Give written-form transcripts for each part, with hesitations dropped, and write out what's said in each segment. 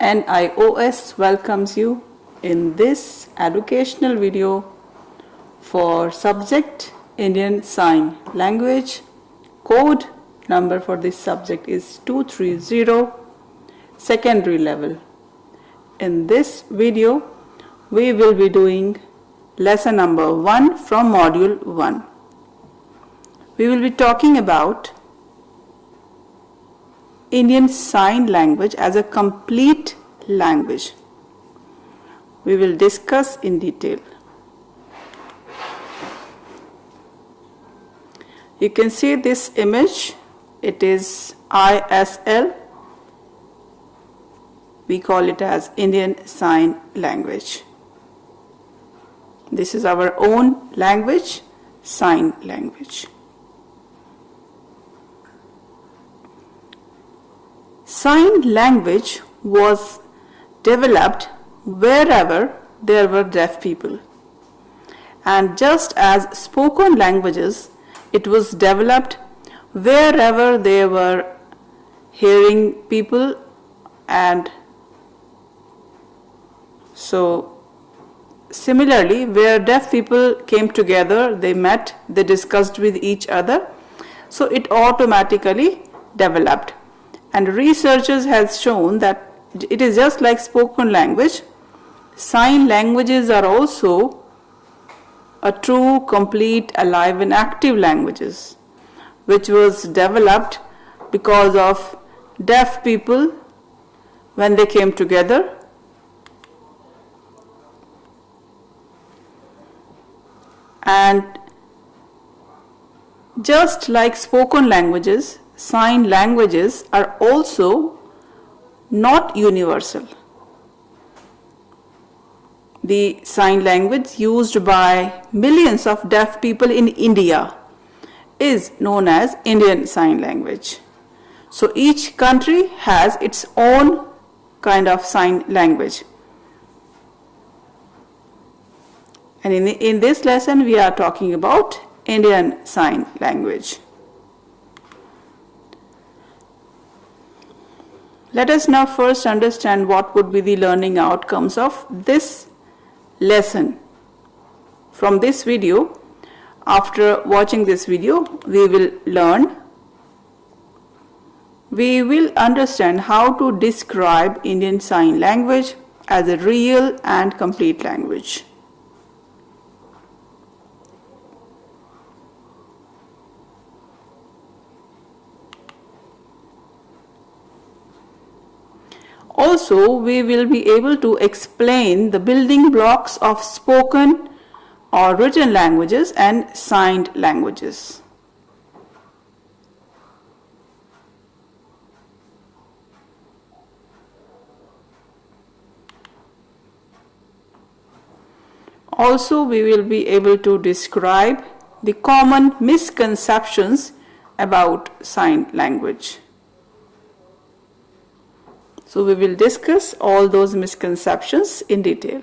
NIOS welcomes you in this educational video for subject Indian Sign Language. Code number for this subject is 230, secondary level. In this video, we will be doing lesson number 1 from module 1. We will be talking about Indian Sign Language as a complete language. We will discuss in detail. You can see this image. It is ISL. We call it as Indian Sign Language. This is our own language, sign language. Sign language was developed wherever there were deaf people. And just as spoken languages, it was developed wherever there were hearing people, and so similarly, where deaf people came together, they met, they discussed with each other, so it automatically developed. And researchers have shown that it is just like spoken language. Sign languages are also a true, complete, alive and active languages, which was developed because of deaf people when they came together. And just like spoken languages, sign languages are also not universal. The sign language used by millions of deaf people in India is known as Indian Sign Language. So each country has its own kind of sign language. And in this lesson we are talking about Indian Sign Language. Let us now first understand what would be the learning outcomes of this lesson. From this video, after watching this video, we will understand how to describe Indian Sign Language as a real and complete language. Also, we will be able to explain the building blocks of spoken or written languages and signed languages. Also, we will be able to describe the common misconceptions about sign language. So we will discuss all those misconceptions in detail.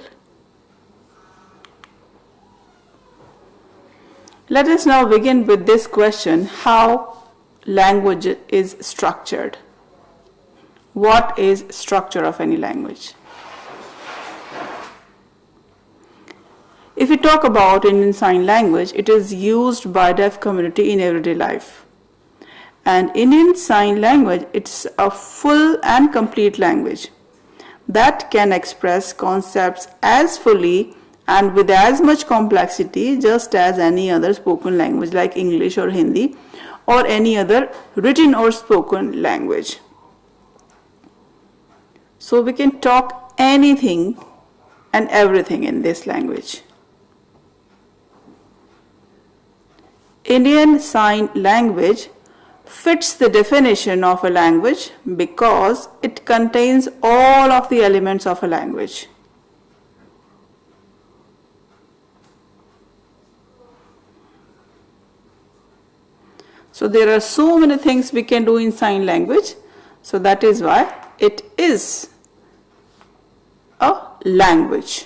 Let us now begin with this question: how language is structured? What is structure of any language? If we talk about Indian Sign Language, it is used by deaf community in everyday life. And Indian Sign Language, it's a full and complete language that can express concepts as fully and with as much complexity just as any other spoken language like English or Hindi or any other written or spoken language. So we can talk anything and everything in this language. Indian Sign Language fits the definition of a language because it contains all of the elements of a language. So there are so many things we can do in sign language, so that is why it is a language.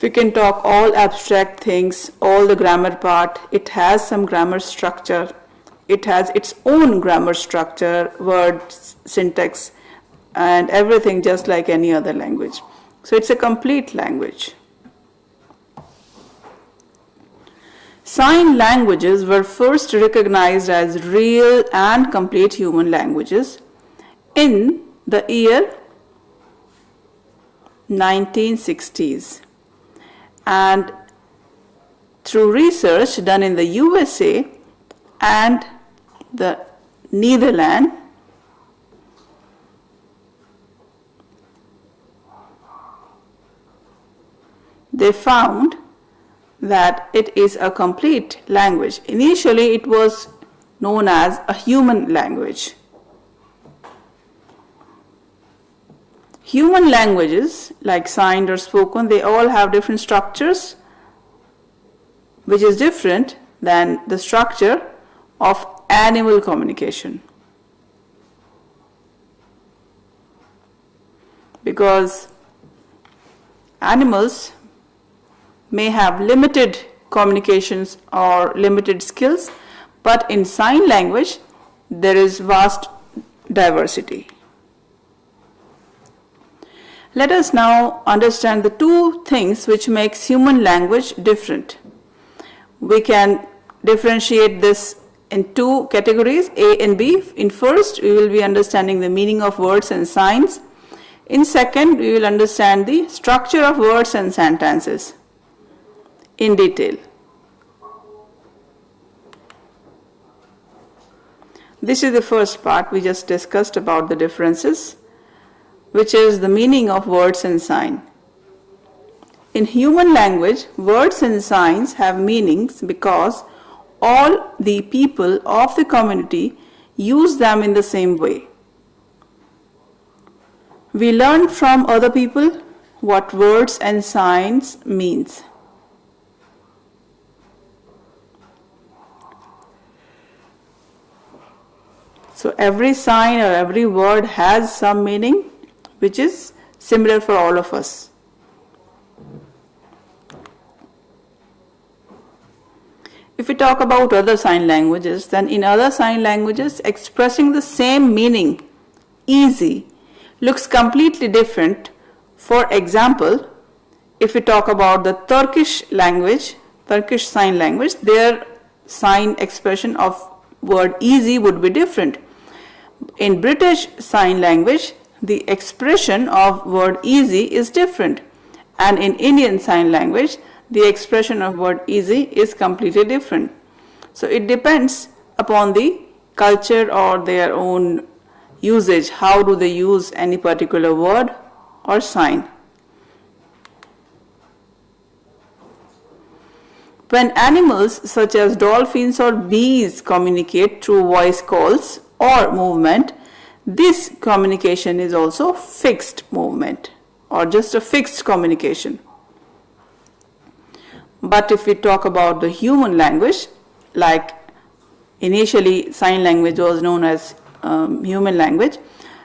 We can talk all abstract things, all the grammar part. It has some grammar structure. It has its own grammar structure, words, syntax, and everything just like any other language. So it's a complete language. Sign languages were first recognized as real and complete human languages in the year 1960s, and through research done in the USA and the Netherlands, they found that it is a complete language. Initially, it was known as a human language. Human languages, like signed or spoken, they all have different structures, which is different than the structure of animal communication. Because animals may have limited communications or limited skills, but in sign language there is vast diversity. Let us now understand the two things which makes human language different. We can differentiate this in two categories, A and B. In first, we will be understanding the meaning of words and signs. In second, we will understand the structure of words and sentences in detail. This is the first part we just discussed about the differences, which is the meaning of words and sign. In human language, words and signs have meanings because all the people of the community use them in the same way. We learn from other people what words and signs means. So every sign or every word has some meaning which is similar for all of us. If we talk about other sign languages, then in other sign languages, expressing the same meaning, easy, looks completely different. For example, if we talk about the Turkish language, Turkish sign language, their sign expression of word easy would be different. In British sign language, the expression of word easy is different, and in Indian sign language the expression of word easy is completely different. So it depends upon the culture or their own usage, how do they use any particular word or sign. When animals such as dolphins or bees communicate through voice calls or movement, this communication is also fixed movement or just a fixed communication. But if we talk about the human language, like initially sign language was known as human language,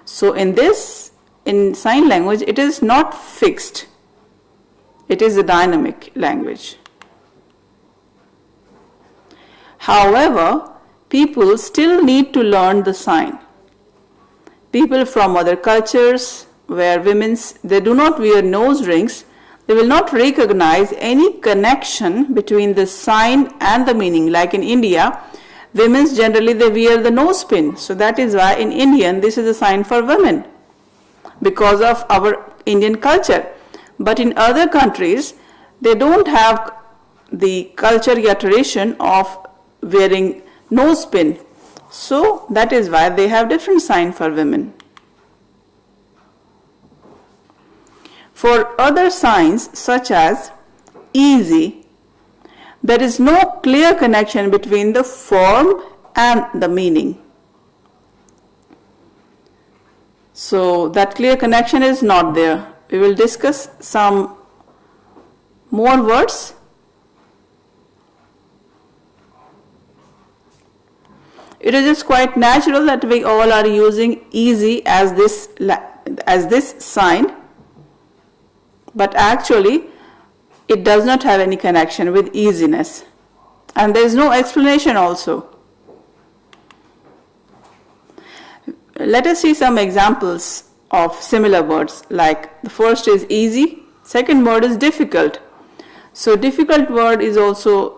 so in sign language it is not fixed, it is a dynamic language. However, people still need to learn the sign. People from other cultures where they do not wear nose rings, they will not recognize any connection between the sign and the meaning. Like in India, women generally they wear the nose pin. So that is why in Indian this is a sign for women because of our Indian culture. But in other countries, they don't have the culture or tradition of wearing nose pin. So that is why they have different sign for women. For other signs such as easy, there is no clear connection between the form and the meaning. So that clear connection is not there. We will discuss some more words. It is just quite natural that we all are using easy as this sign, but actually it does not have any connection with easiness, and there is no explanation also. Let us see some examples of similar words. Like the first is easy, second word is difficult. So difficult word is also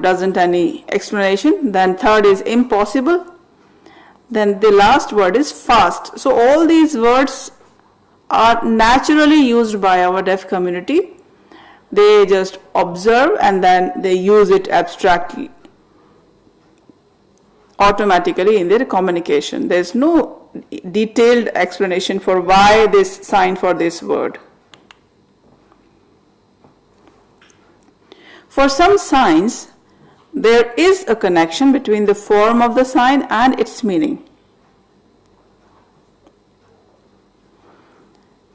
doesn't any explanation. Then third is impossible. Then the last word is fast. So all these words are naturally used by our deaf community. They just observe and then they use it abstractly, automatically in their communication. There is no detailed explanation for why this sign for this word. For some signs, there is a connection between the form of the sign and its meaning.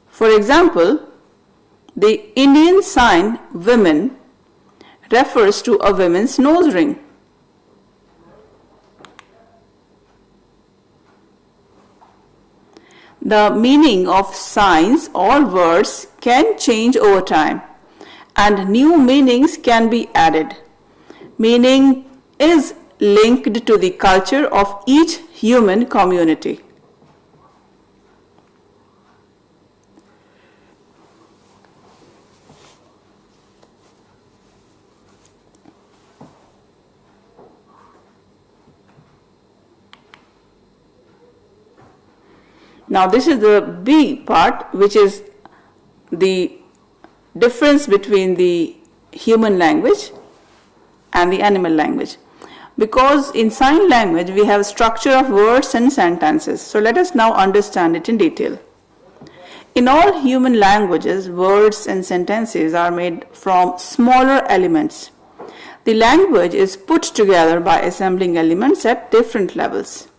For example, the Indian sign women refers to a woman's nose ring. The meaning of signs or words can change over time and new meanings can be added. Meaning is linked to the culture of each human community. Now this is the B part, which is the difference between the human language and the animal language. Because in sign language we have structure of words and sentences. So let us now understand it in detail. In all human languages, words and sentences are made from smaller elements. The language is put together by assembling elements at different levels.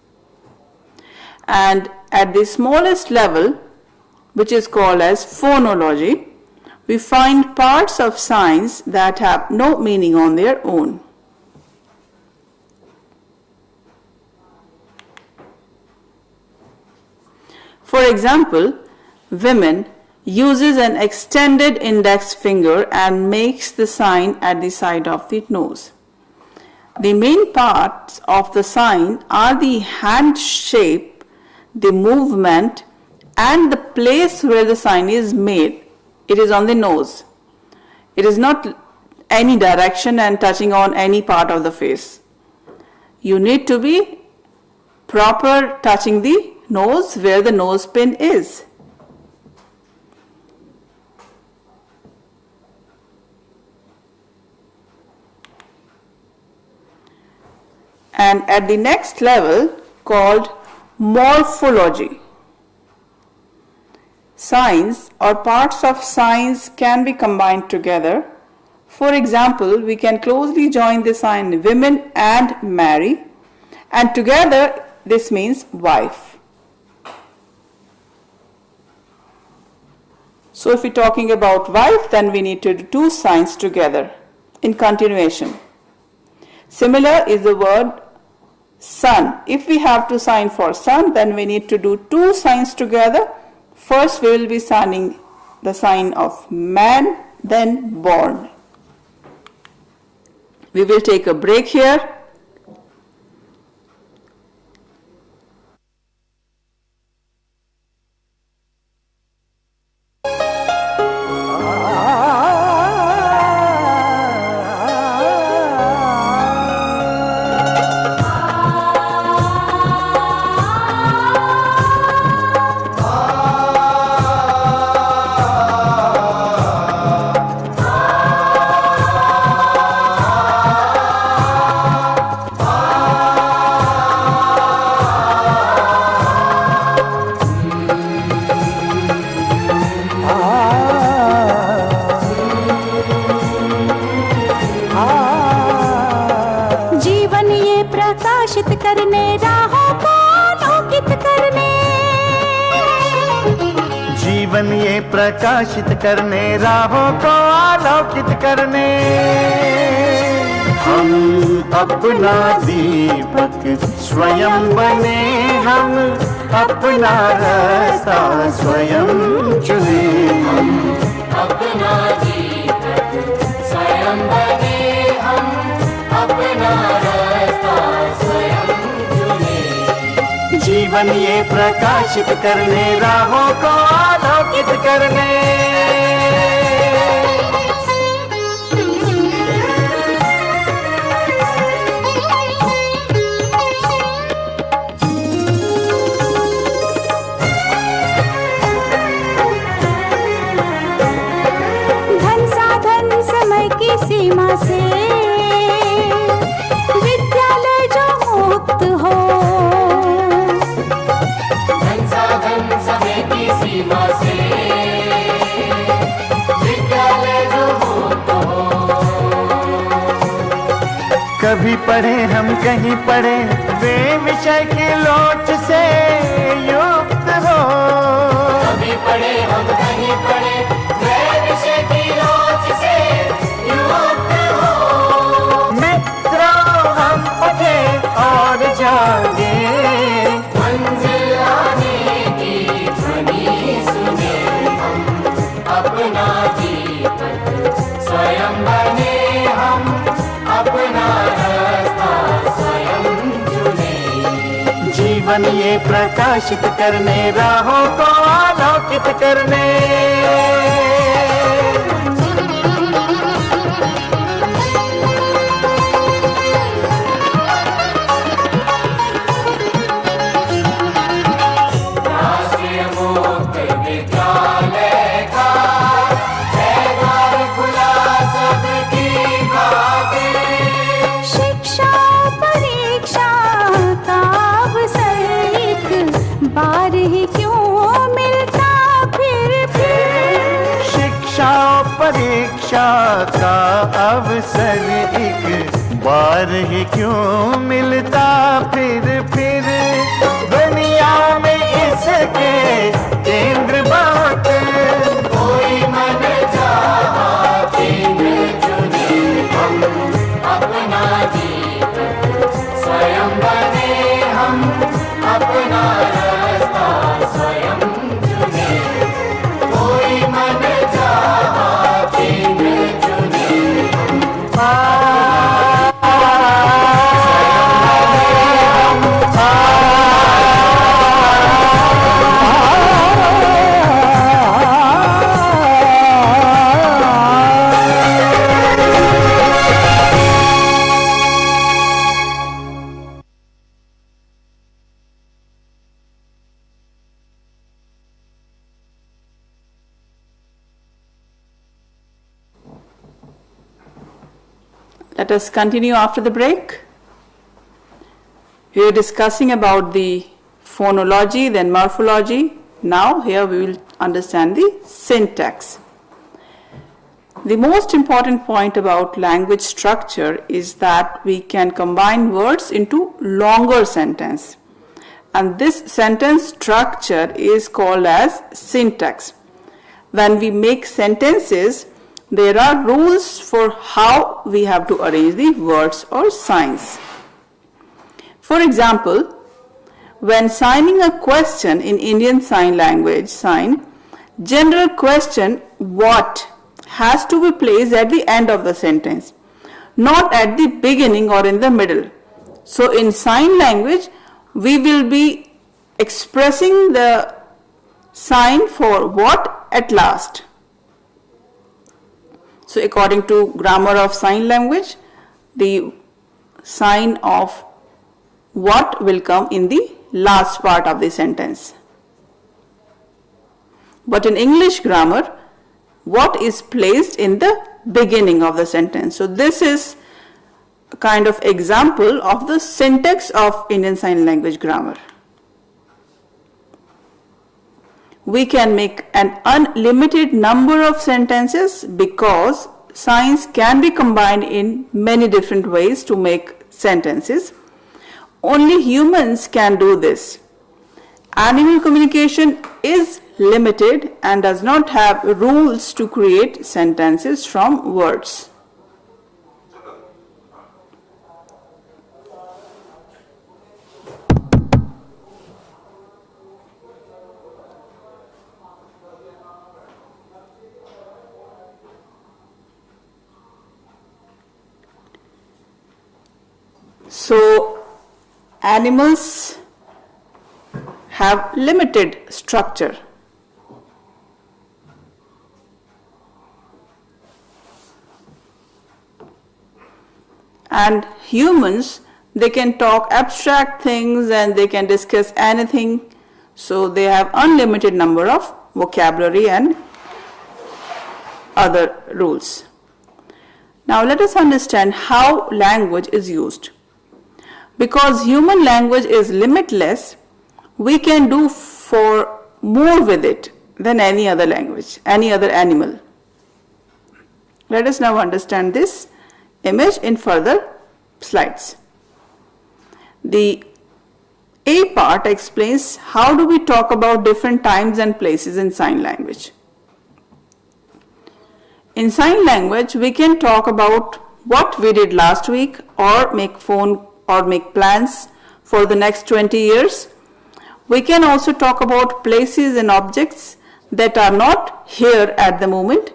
And at the smallest level, which is called as phonology, we find parts of signs that have no meaning on their own. For example, women uses an extended index finger and makes the sign at the side of the nose. The main parts of the sign are the hand shape, the movement, and the place where the sign is made. It is on the nose. It is not any direction and touching on any part of the face. You need to be proper touching the nose where the nose pin is. And at the next level, called morphology, signs or parts of signs can be combined together. For example, we can closely join the sign women and marry, and together this means wife. So if we're talking about wife, then we need to do two signs together in continuation. Similar is the word sun. If we have to sign for sun, then we need to do two signs together. First we will be signing the sign of man, then born. We will take a break here. जीवन ये प्रकाशित करने राहों को आलोकित करने हम अपना दीपक स्वयं बने, हम अपना रास्ता स्वयं चुने, हम अपना दीपक स्वयं बने, हम अपना रास्ता स्वयं चुने। जीवन ये प्रकाशित करने, राहों को आलोकित करने। धन साधन समय की सीमा से विद्यालय जो मुक्त हो, धन साधन समय की सीमा से विद्यालय जो मुक्त हो। कभी पढ़े हम कहीं पढ़े, वे विषय की लोच से युक्त हो। कभी पढ़े हम कहीं पढ़े, वे विषय की लोच से युक्त हो। मित्रों हम उठे और जागे, मंजिल आने की ध्वनि सुने हम, अपना जीवन स्वयं बने हम, अपना रास्ता स्वयं चुने। जीवन ये प्रकाशित करने, राहों को आलोकित करने। राष्ट्रीय मुक्त विद्यालय का है द्वार खुला सबकी खातिर। शिक्षा परीक्षा का अवसर एक बार ही क्यों मिलता फिर। शिक्षा परीक्षा का अवसर एक बार ही क्यों मिलता फिर। दुनिया में इसके केंद्र बात, कोई मन चाहा केंद्र चुने हम, अपना जीवन स्वयं बने हम, अपना रास्ता स्वयं चुने। कोई मन चाहा केंद्र चुने हम, Let us continue after the break. We are discussing about the phonology, then morphology. Now here we will understand the syntax. The most important point about language structure is that we can combine words into longer sentence. And this sentence structure is called as syntax. When we make sentences, there are rules for how we have to arrange the words or signs. For example, when signing a question in Indian Sign Language sign, general question what has to be placed at the end of the sentence, not at the beginning or in the middle. So in sign language, we will be expressing the sign for what at last. So according to grammar of sign language, the sign of what will come in the last part of the sentence. But in English grammar, what is placed in the beginning of the sentence. So this is a kind of example of the syntax of Indian Sign Language grammar. We can make an unlimited number of sentences because signs can be combined in many different ways to make sentences. Only humans can do this. Animal communication is limited and does not have rules to create sentences from words. So animals have limited structure. And humans, they can talk abstract things and they can discuss anything. So they have unlimited number of vocabulary and other rules. Now let us understand how language is used. Because human language is limitless, we can do for more with it than any other language, any other animal. Let us now understand this image in further slides. The A part explains how do we talk about different times and places in sign language. In sign language, we can talk about what we did last week or make plans for the next 20 years. We can also talk about places and objects that are not here at the moment.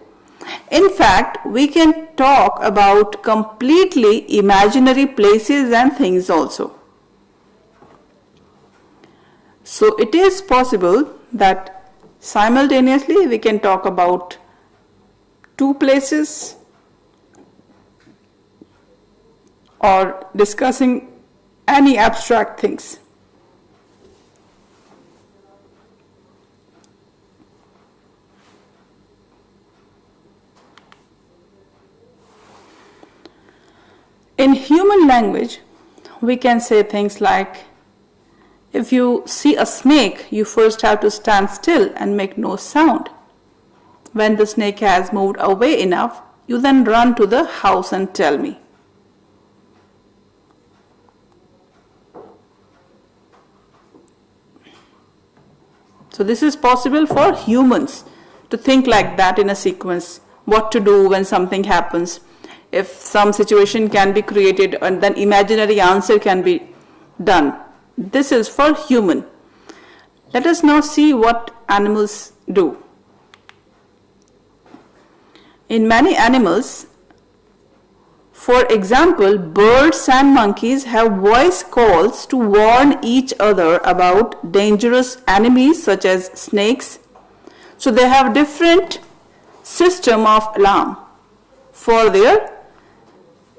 In fact, we can talk about completely imaginary places and things also. So it is possible that simultaneously we can talk about two places or discussing any abstract things. In human language, we can say things like, if you see a snake, you first have to stand still and make no sound. When the snake has moved away enough, you then run to the house and tell me. So this is possible for humans to think like that in a sequence, what to do when something happens. If some situation can be created and then imaginary answer can be done. This is for human. Let us now see what animals do. In many animals, for example, birds and monkeys have voice calls to warn each other about dangerous enemies such as snakes. So they have different system of alarm for their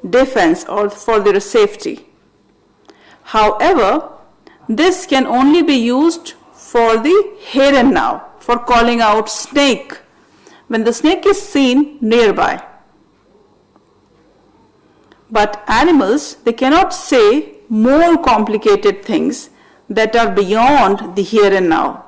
defense or for their safety. However, this can only be used for the here and now, for calling out snake when the snake is seen nearby. But animals, they cannot say more complicated things that are beyond the here and now.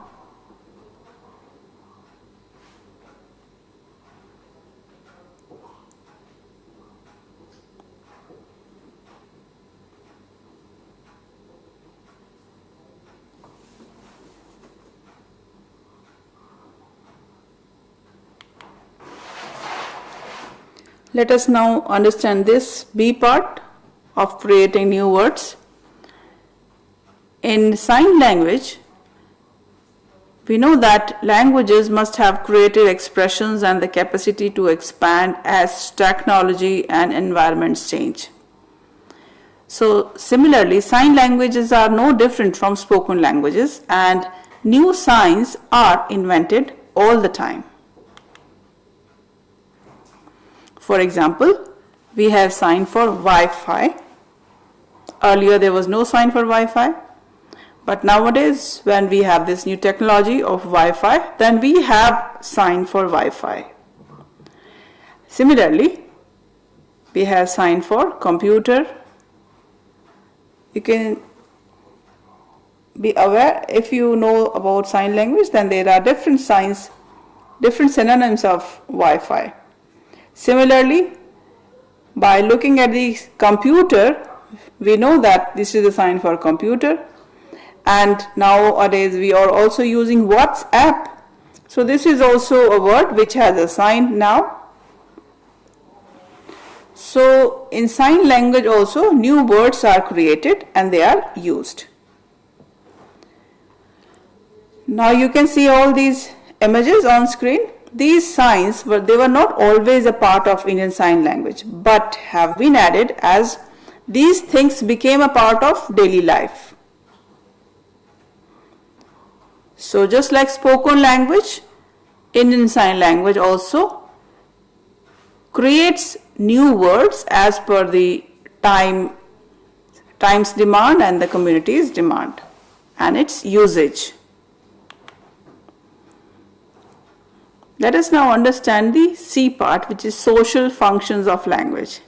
Let us now understand this B part of creating new words. In sign language, we know that languages must have creative expressions and the capacity to expand as technology and environments change. So similarly, sign languages are no different from spoken languages, and new signs are invented all the time. For example, we have sign for Wi-Fi. Earlier there was no sign for Wi-Fi, but nowadays when we have this new technology of Wi-Fi, then we have sign for Wi-Fi. Similarly, we have sign for computer. You can be aware, if you know about sign language, then there are different signs, different synonyms of Wi-Fi. Similarly, by looking at the computer, we know that this is a sign for computer, and nowadays we are also using WhatsApp. So this is also a word which has a sign now. So in sign language also new words are created and they are used. Now you can see all these images on screen. These signs they were not always a part of Indian Sign Language, but have been added as these things became a part of daily life. So just like spoken language, Indian Sign Language also creates new words as per the time's demand and the community's demand and its usage. Let us now understand the C part, which is social functions of language.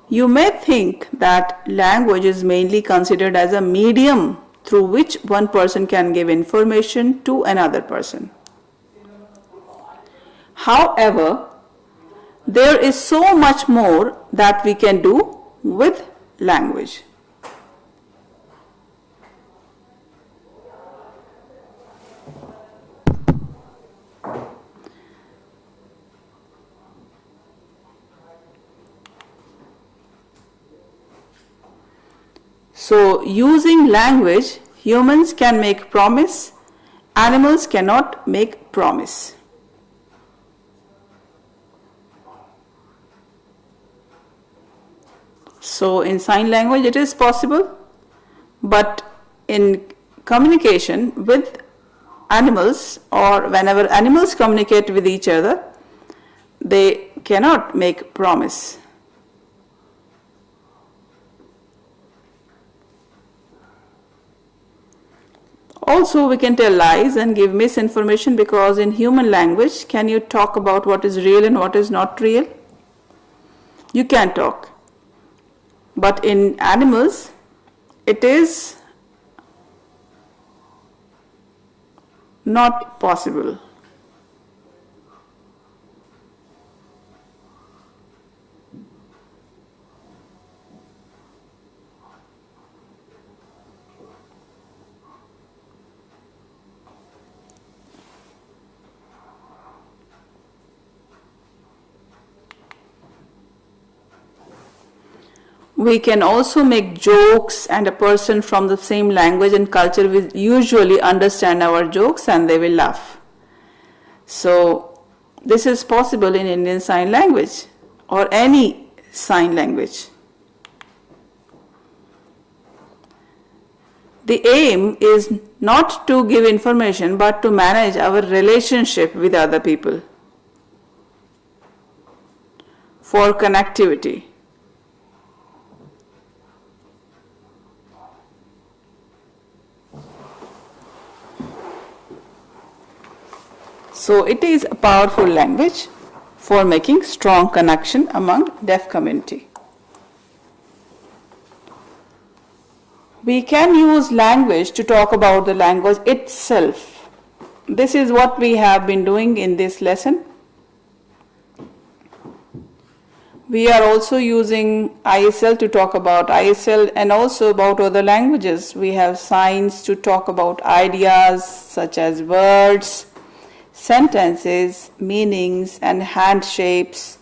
You may think that language is mainly considered as a medium through which one person can give information to another person. However, there is so much more that we can do with language. So, using language, humans can make promise, animals cannot make promise. So, in sign language it is possible, but in communication with animals, or whenever animals communicate with each other, they cannot make promise. Also, we can tell lies and give misinformation, because in human language, can you talk about what is real and what is not real? You can talk. But in animals, it is not possible. We can also make jokes, and a person from the same language and culture will usually understand our jokes and they will laugh. So, this is possible in Indian Sign Language or any sign language. The aim is not to give information but to manage our relationship with other people for connectivity. So it is a powerful language for making strong connection among deaf community. We can use language to talk about the language itself. This is what we have been doing in this lesson. We are also using ISL to talk about ISL and also about other languages. We have signs to talk about ideas such as words, sentences, meanings, and hand shapes.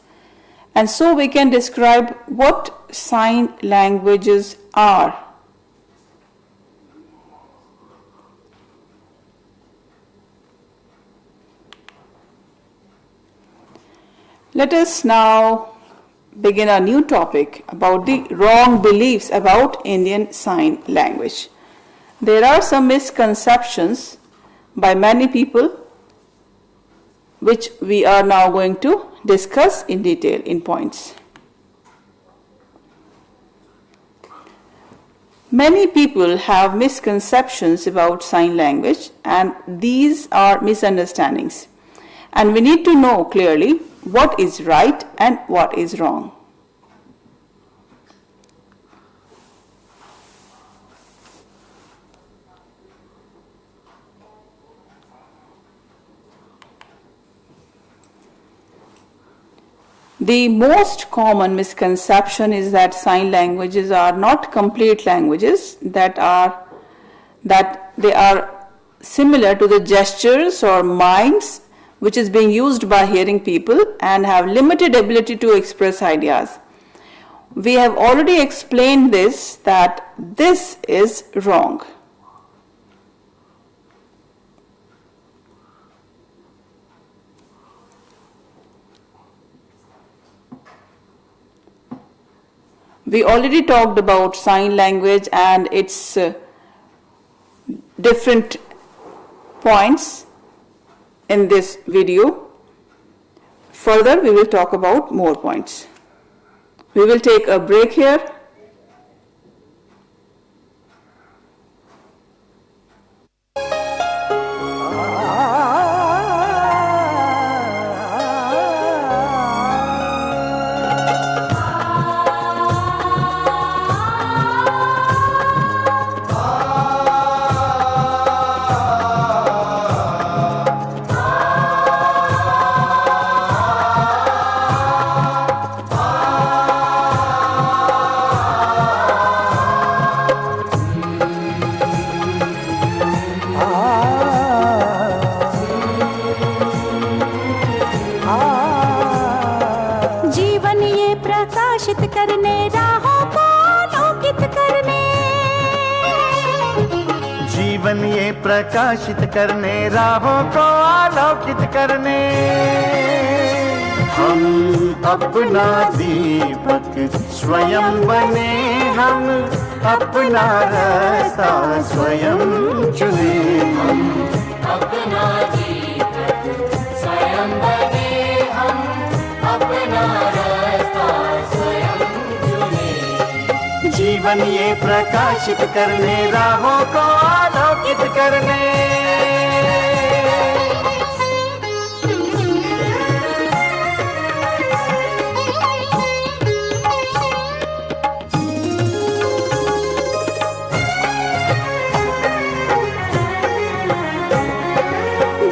And so we can describe what sign languages are. Let us now begin a new topic about the wrong beliefs about Indian Sign Language. There are some misconceptions by many people which we are now going to discuss in detail in points. Many people have misconceptions about sign language, and these are misunderstandings. And we need to know clearly what is right and what is wrong. The most common misconception is that sign languages are not complete languages, that they are similar to the gestures or mimes which is being used by hearing people and have limited ability to express ideas. We have already explained this, that this is wrong. We already talked about sign language and its different points in this video. Further, we will talk about more points. We will take a break here. जीवन ये प्रकाशित करने राहों को आलोकित करने जीवन ये प्रकाशित करने राहों को आलोकित करने हम अपना दीपक स्वयं बने हम अपना रास्ता स्वयं चुने अपना दीपक स्वयं बने हम अपना रास्ता स्वयं चुने जीवन ये प्रकाशित करने राहों को आलोकित करने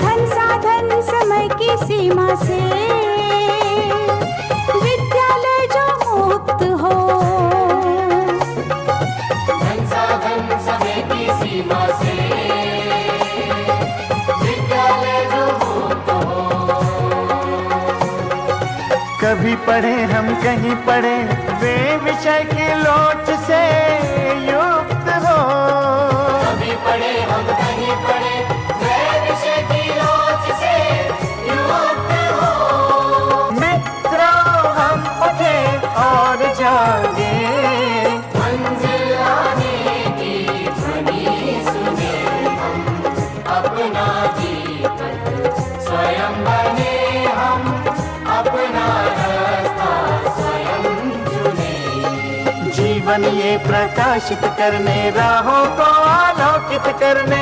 धन साधन समय की सीमा से विद्यालय जो मुक्त हो धन साधन समय की सीमा से विद्यालय जो मुक्त हो कभी पढ़े हम कहीं पढ़े वे विषय की लोच से युक्त हो कभी पढ़े हम कहीं पढ़े वह विषय की लोच से युक्त हो मित्रों हम उठे और जागे मंजिल आने की ध्वनि सुने हम अपना दीपक स्वयं बने हम अपना रास्ता स्वयं चुने जीवन ये प्रकाशित करने राहों को आलोकित करने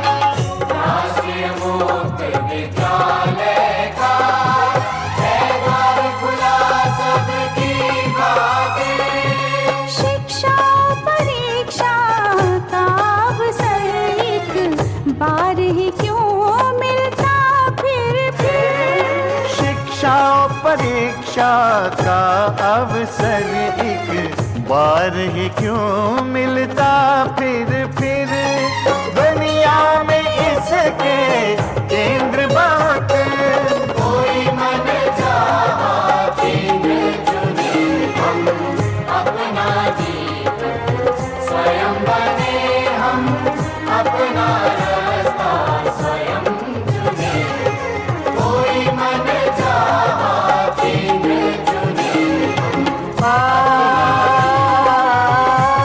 राष्ट्रीय मुक्त विद्यालय का है द्वार खुला सबकी खातिर शिक्षा परीक्षा का अवसर एक बार ही क्यों मिलता फिर शिक्षा और परीक्षा का अवसर एक बार ही क्यों मिलता फिर दुनिया में इसके केंद्र बात कोई मन चाहा केंद्र चुने हम अपना दीपक स्वयं बने हम अपना रास्ता स्वयं चुने कोई मन चाहा केंद्र चुने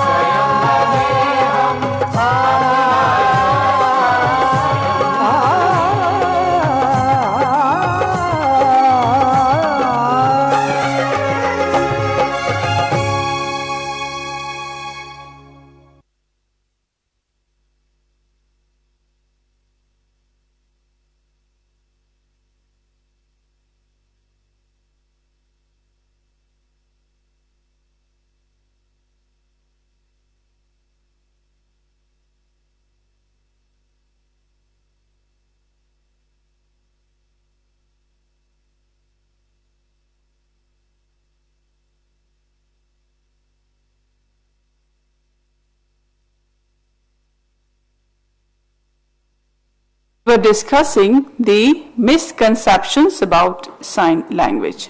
स्वयं बने हम We were discussing the misconceptions about sign language.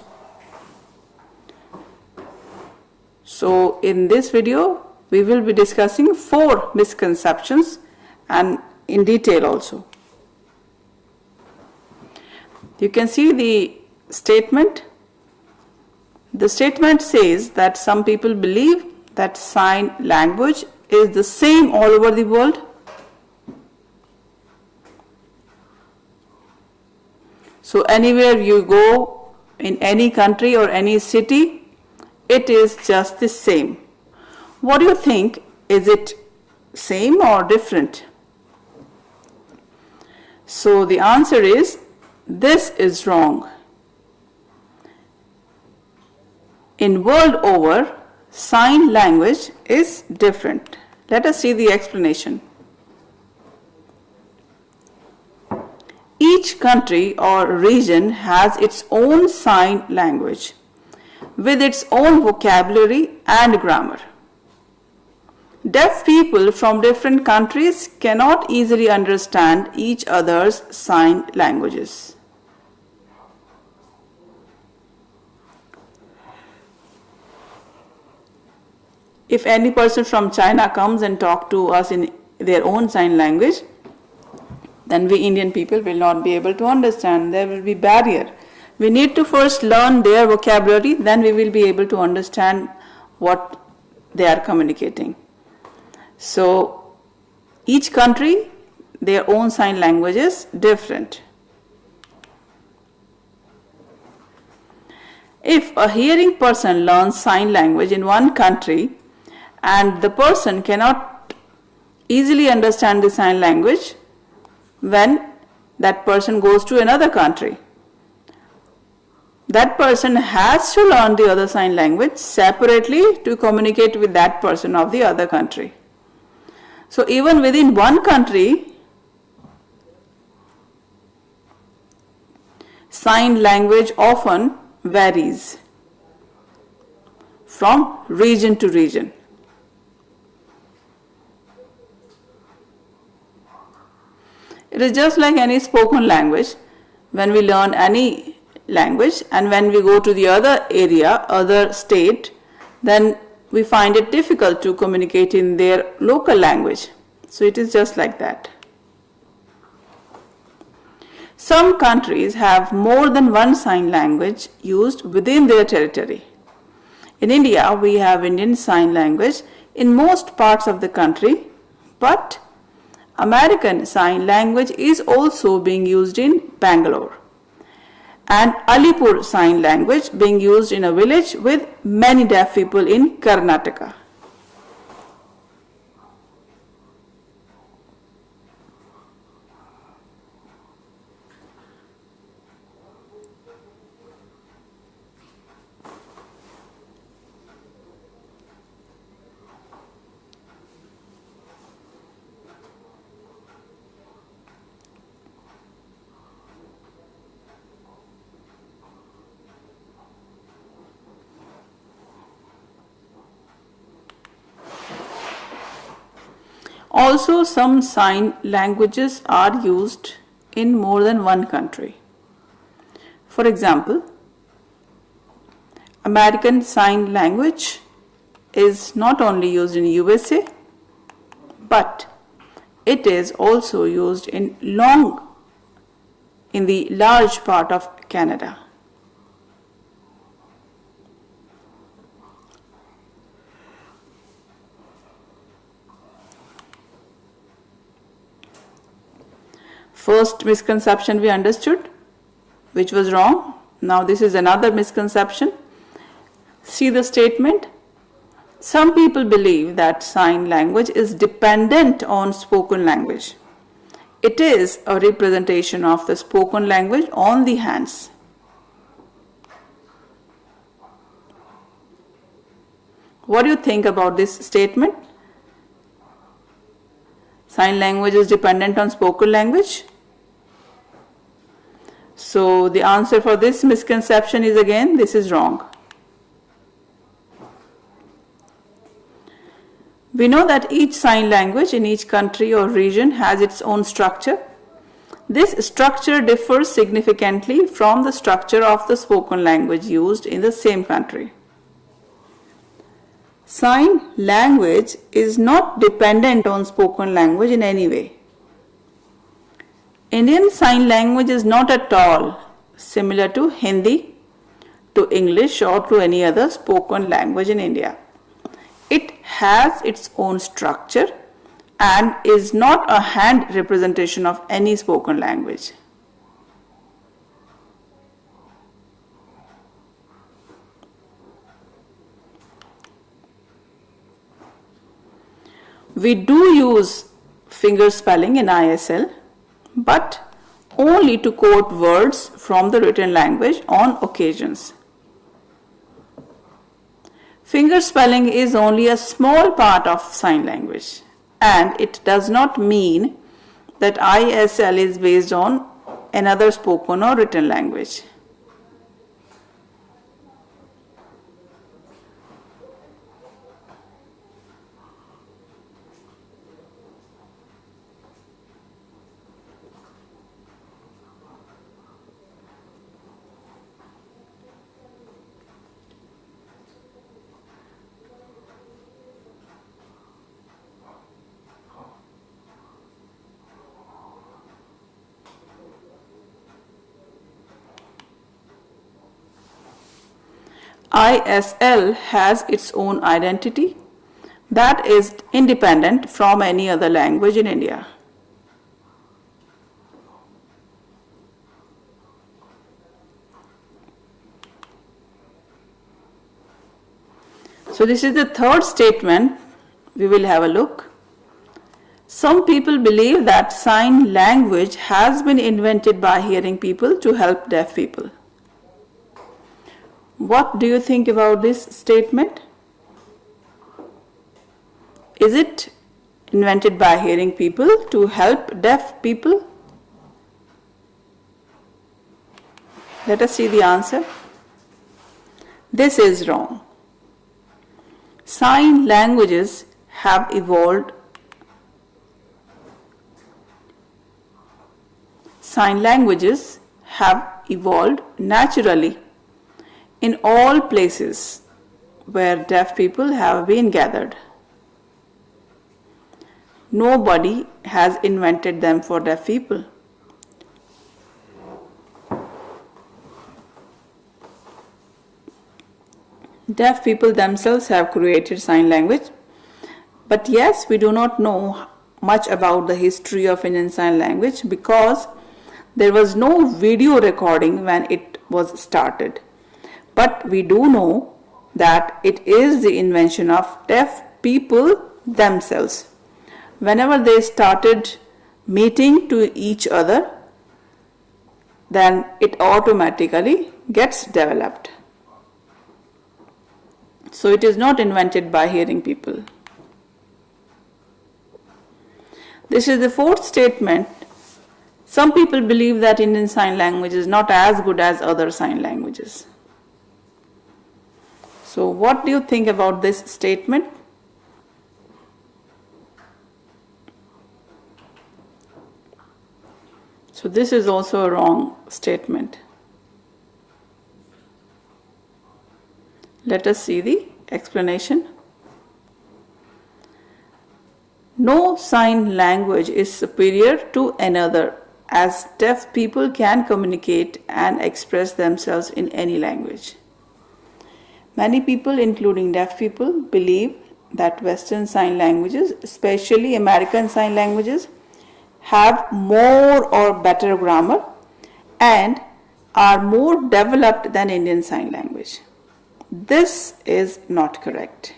So in this video, we will be discussing 4 misconceptions and in detail also. You can see the statement. The statement says that some people believe that sign language is the same all over the world. So anywhere you go, in any country or any city, it is just the same. What do you think? Is it same or different? So the answer is, this is wrong. In world over, sign language is different. Let us see the explanation. Each country or region has its own sign language with its own vocabulary and grammar. Deaf people from different countries cannot easily understand each other's sign languages. If any person from China comes and talk to us in their own sign language, then we Indian people will not be able to understand. There will be barrier. We need to first learn their vocabulary, then we will be able to understand what they are communicating. So each country, their own sign language is different. If a hearing person learns sign language in one country and the person cannot easily understand the sign language, when that person goes to another country, that person has to learn the other sign language separately to communicate with that person of the other country. So even within one country, sign language often varies from region to region. It is just like any spoken language. When we learn any language and when we go to the other area, other state, then we find it difficult to communicate in their local language. So it is just like that. Some countries have more than one sign language used within their territory. In India, we have Indian Sign Language in most parts of the country, but American Sign Language is also being used in Bangalore, and Alipur Sign Language being used in a village with many deaf people in Karnataka. Also, some sign languages are used in more than one country. For example, American Sign Language is not only used in USA, but it is also used in the large part of Canada. First misconception we understood, which was wrong. Now this is another misconception. See the statement. Some people believe that sign language is dependent on spoken language. It is a representation of the spoken language on the hands. What do you think about this statement? Sign language is dependent on spoken language. So the answer for this misconception is again, this is wrong. We know that each sign language in each country or region has its own structure. This structure differs significantly from the structure of the spoken language used in the same country. Sign language is not dependent on spoken language in any way. Indian Sign Language is not at all similar to Hindi, to English, or to any other spoken language in India. It has its own structure and is not a hand representation of any spoken language. We do use finger spelling in ISL, but only to quote words from the written language on occasions. Finger spelling is only a small part of sign language, and it does not mean that ISL is based on another spoken or written language. ISL has its own identity that is independent from any other language in India. So this is the third statement. We will have a look. Some people believe that sign language has been invented by hearing people to help deaf people. What do you think about this statement? Is it invented by hearing people to help deaf people? Let us see the answer. This is wrong. Sign languages have evolved. Sign languages have evolved naturally in all places where deaf people have been gathered. Nobody has invented them for deaf people. Deaf people themselves have created sign language, but yes, we do not know much about the history of Indian Sign Language because there was no video recording when it was started. But we do know that it is the invention of deaf people themselves. Whenever they started meeting to each other, then it automatically gets developed. So it is not invented by hearing people. This is the fourth statement. Some people believe that Indian Sign Language is not as good as other sign languages. So what do you think about this statement? So this is also a wrong statement. Let us see the explanation. No sign language is superior to another, as deaf people can communicate and express themselves in any language. Many people, including deaf people, believe that Western Sign Languages, especially American Sign Languages, have more or better grammar and are more developed than Indian Sign Language. This is not correct.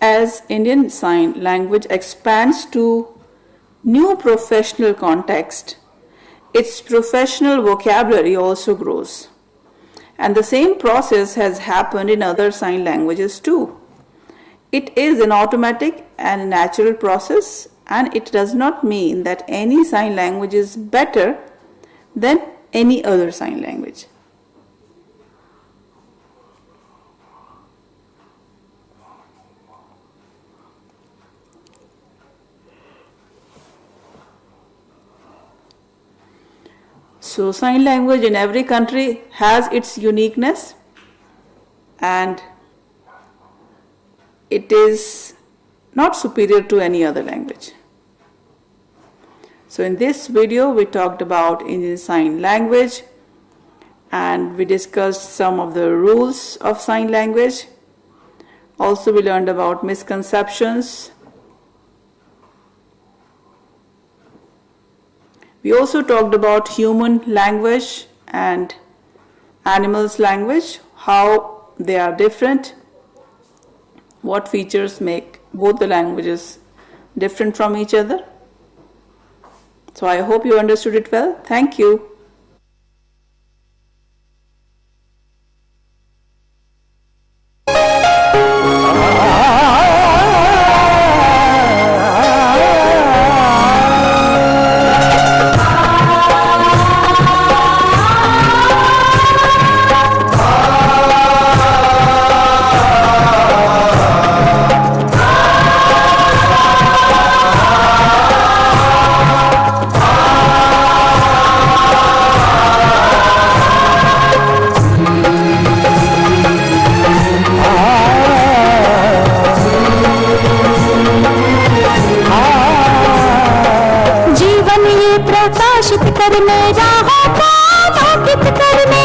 As Indian Sign Language expands to new professional context, its professional vocabulary also grows. And the same process has happened in other sign languages too. It is an automatic and natural process, and it does not mean that any sign language is better than any other sign language. So sign language in every country has its uniqueness, and it is not superior to any other language. So in this video we talked about Indian Sign Language, and we discussed some of the rules of sign language. Also we learned about misconceptions. We also talked about human language and animals language, how they are different, what features make both the languages different from each other. So I hope you understood it well. Thank you. जीवन ये प्रकाशित करने राहों को आलोकित करने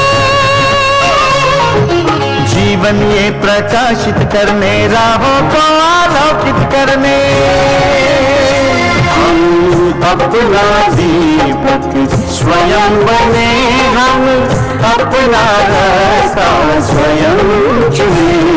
जीवन ये प्रकाशित करने राहों को आलोकित करने हम अपना दीपक स्वयं बने, हम अपना रास्ता स्वयं चुने।